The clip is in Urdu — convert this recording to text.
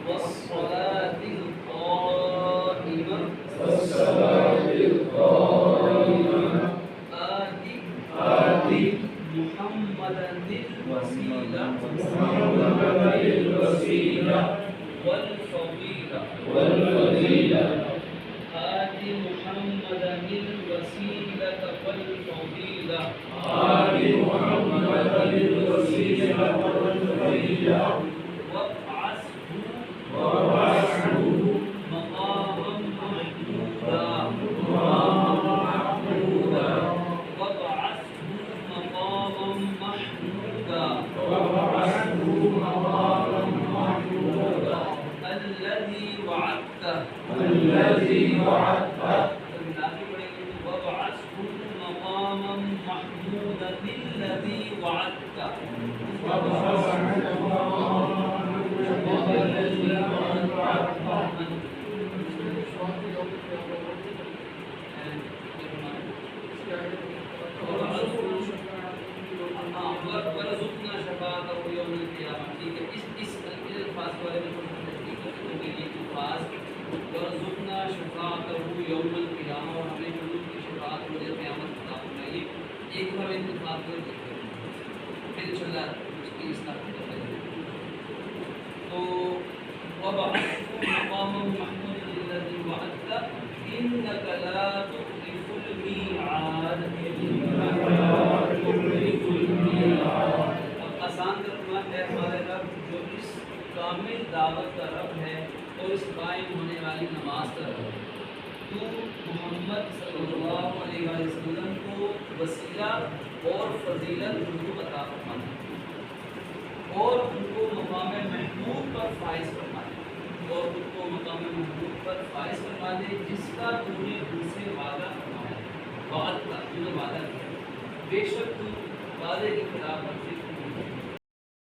والصلاة القائمة آت محمدا الوسيلة والفضيلة آت محمدا الوسيلة والفضيلة وابعثه مقاما محمودا وابعثه مقاما محمودا الذي وعدته وابعثه مقاما محمودا الذي وعدته ورزقنا شفاعته يوم القيامة. ٹھیک ہے، اس الفاظ کے بارے میں تھوڑی تحقیق کرتے ہیں کہ یہ الفاظ ورزقنا شفاعته يوم القيامة اور ہمیں حضور کی شفاعت روز قیامت عطا فرمائیے، ایک بار ان الفاظ کو دیکھتے ہیں پھر انشاءاللہ اس کی اصلاح کرتے ہیں. تو وَبَعَثْتُ مَقَامًا مَحْمُودًا الَّذِي وَعَدتَّ إِنَّكَ لَا تُخْلِفُ الْمِيعَادَ. اب آسان ترجمہ ہے ہمارے رب جو اس کامل دعوت کا رب ہے اور اس قائم ہونے والی نماز کا رب ہے. تو محمد صلی اللہ علیہ وسلم کو وسیلہ اور فضیلت ان کو عطا فرمانا اور ان کو مقام محمود پر فائز فرما دے جس کا تم نے ان سے وعدہ فرمایا. وعدہ تم نے وعدہ کیا، بے شک تم وعدے کی خلاف ورزی